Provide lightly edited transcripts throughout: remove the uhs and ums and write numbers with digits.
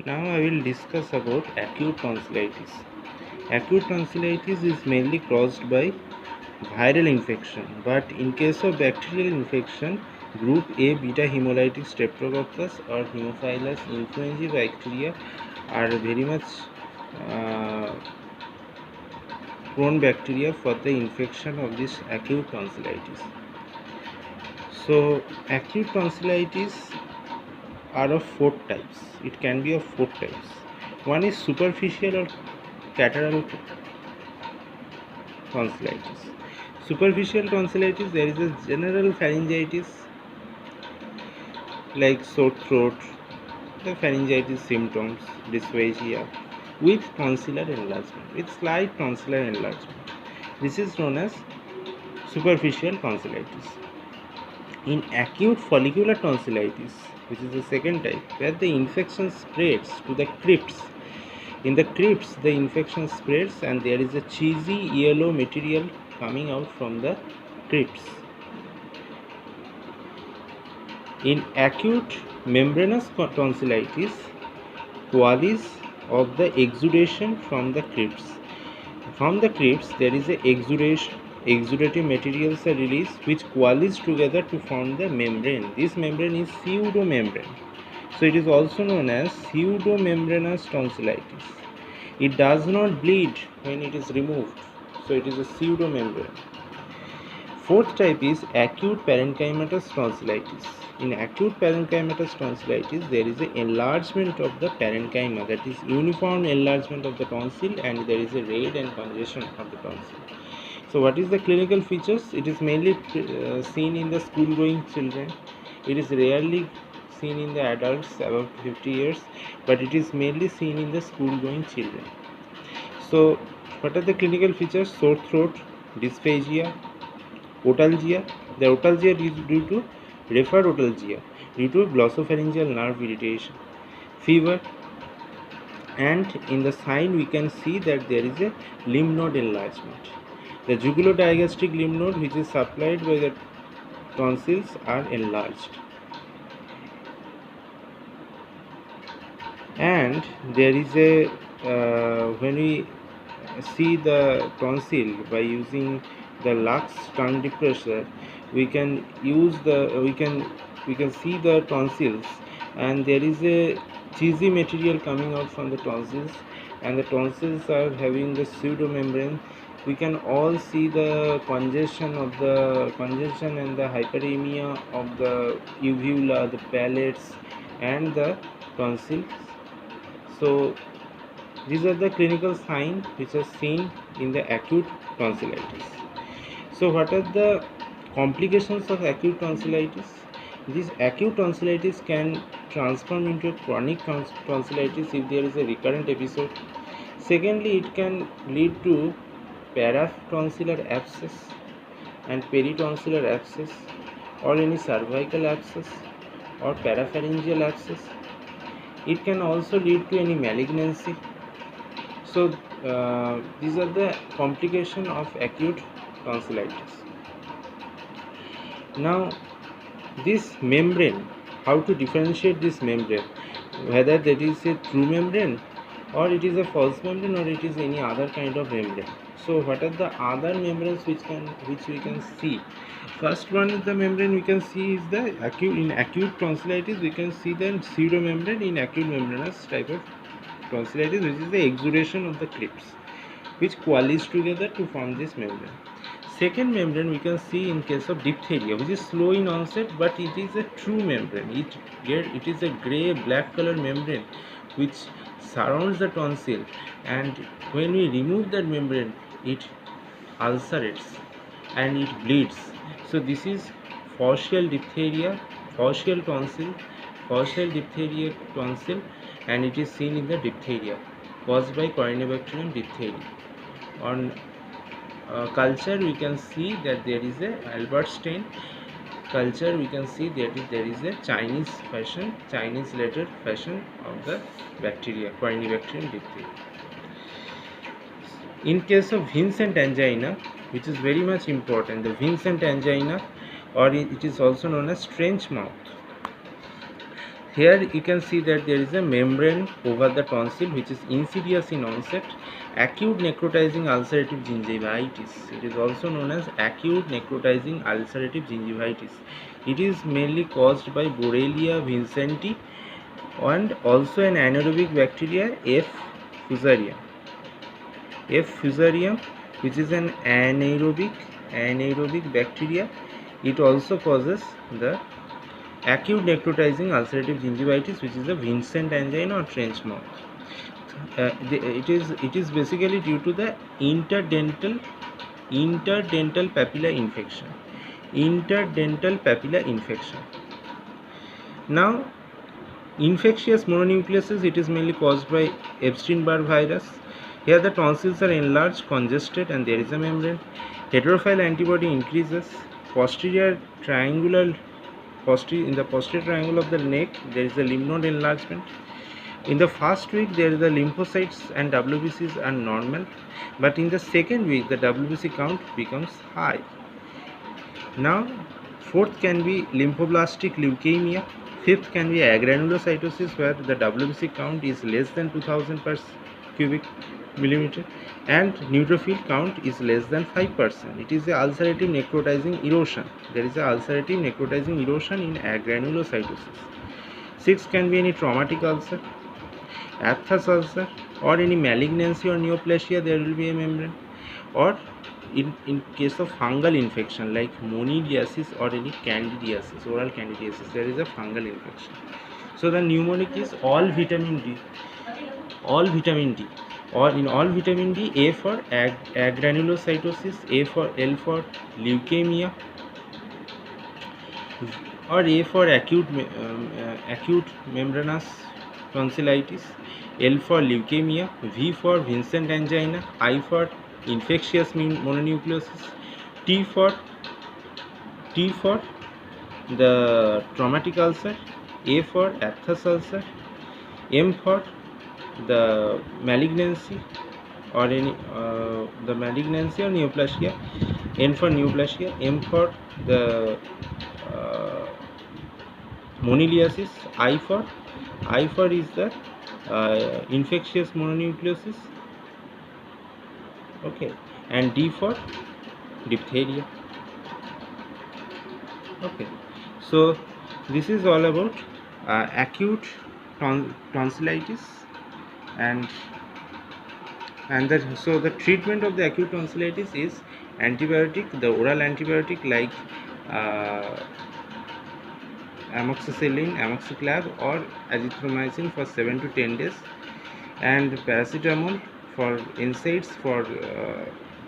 Now I will discuss about acute tonsillitis. Acute tonsillitis is mainly caused by viral infection, but in case of bacterial infection, group A beta hemolytic streptococcus or Haemophilus influenzae bacteria are very much uh, prone bacteria for the infection of this acute tonsillitis. So acute tonsillitis are of four types. It can be of four types. One is superficial or catarrhal tonsillitis. Superficial tonsillitis, there is a general pharyngitis like sore throat, the pharyngitis symptoms, dysphagia with tonsillar enlargement, with slight tonsillar enlargement. This is known as superficial tonsillitis. In acute follicular tonsillitis, which is the second type, where the infection spreads to the crypts. In the crypts, the infection spreads and there is a cheesy yellow material coming out from the crypts. In acute membranous tonsillitis, qualities of the exudation from the crypts. From the crypts, there is a exudative materials are released which coalesce together to form the membrane. This membrane is pseudomembrane. So it is also known as pseudomembranous tonsillitis. It does not bleed when it is removed. So it is a pseudomembrane. Fourth type is acute parenchymatous tonsillitis. In acute parenchymatous tonsillitis, there is an enlargement of the parenchyma, that is uniform enlargement of the tonsil, and there is a red and congestion of the tonsil. So what is the clinical features? It is mainly seen in the school-going children. It is rarely seen in the adults above 50 years, but it is mainly seen in the school-going children. So what are the clinical features? Sore throat, dysphagia, otalgia. The otalgia is due to referred otalgia due to glossopharyngeal nerve irritation, fever, and in the sign we can see that there is a lymph node enlargement. The jugulodigastric lymph node, which is supplied by the tonsils, are enlarged, and there is a when we see the tonsil by using the Lux tongue depressor, we can use the we can see the tonsils, and there is a cheesy material coming out from the tonsils, and the tonsils are having the pseudomembrane. We can all see the congestion and the hyperemia of the uvula, the palates, and the tonsils. So these are the clinical signs which are seen in the acute tonsillitis. So what are the complications of acute tonsillitis? This acute tonsillitis can transform into a chronic tonsillitis if there is a recurrent episode. Secondly, it can lead to paratonsillar abscess and peritonsillar abscess, or any cervical abscess or parapharyngeal abscess. It can also lead to any malignancy. So these are the complications of acute tonsillitis. Now this membrane, how to differentiate this membrane, whether that is a true membrane or it is a false membrane or it is any other kind of membrane. So what are the other membranes which we can see? First one is the membrane we can see is the acute tonsillitis. We can see the pseudomembrane in acute membranous type of tonsillitis, which is the exudation of the crypts which coalesce together to form this membrane. Second membrane we can see in case of diphtheria, which is slow in onset, but it is a true membrane. It is a grey black color membrane which surrounds the tonsil, and when we remove that membrane, it ulcerates and it bleeds. So this is fascial diphtheria, fascial tonsil, fascial diphtheria tonsil, and it is seen in the diphtheria caused by Corynebacterium diphtheria. On culture we can see that there is a Albert-Stein culture. We can see that there is a Chinese related fashion of the bacteria, Corynebacterium diphtheria. In case of Vincent angina, which is very much important, the Vincent angina, or it is also known as trench mouth. Here you can see that there is a membrane over the tonsil which is insidious in onset. Acute necrotizing ulcerative gingivitis. It is also known as acute necrotizing ulcerative gingivitis. It is mainly caused by Borrelia vincenti and also an anaerobic bacteria F. fusarium. F. fusarium, which is an anaerobic bacteria. It also causes the acute necrotizing ulcerative gingivitis, which is a Vincent angina or trench mouth. It is basically due to the interdental papilla infection. Interdental papilla infection. Now, infectious mononucleosis, it is mainly caused by Epstein-Barr virus. Here the tonsils are enlarged, congested, and there is a membrane. Heterophile antibody increases. In the posterior triangle of the neck, there is a lymph node enlargement. In the first week, there is the lymphocytes and WBCs are normal, but in the second week, the WBC count becomes high. Now, fourth can be lymphoblastic leukemia. Fifth can be agranulocytosis, where the WBC count is less than 2000 per cubic millimeter, and neutrophil count is less than 5%. It is a ulcerative necrotizing erosion. There is a ulcerative necrotizing erosion in agranulocytosis. Sixth can be any traumatic ulcer, aphthous ulcer, or any malignancy or neoplasia. There will be a membrane, or in case of fungal infection like moniliasis or any candidiasis, oral candidiasis, there is a fungal infection. So the mnemonic is all vitamin D, or in all vitamin D, A for agranulocytosis, L for leukemia, or A for acute membranous tonsillitis, L for leukemia, V for Vincent angina, I for infectious mononucleosis, T for the traumatic ulcer, A for aphthous ulcer, M for the malignancy or any the malignancy or neoplasia, N for neoplasia, M for the moniliasis, I for is the infectious mononucleosis, okay, and D for diphtheria. Okay, so this is all about acute tonsillitis, and so the treatment of the acute tonsillitis is antibiotic, the oral antibiotic like amoxicillin, amoxiclav, or azithromycin for 7 to 10 days, and paracetamol for NSAIDs for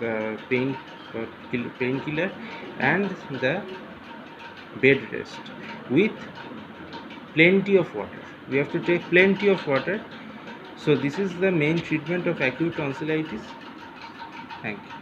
the painkiller, and the bed rest with plenty of water. We have to take plenty of water. So this is the main treatment of acute tonsillitis. Thank you.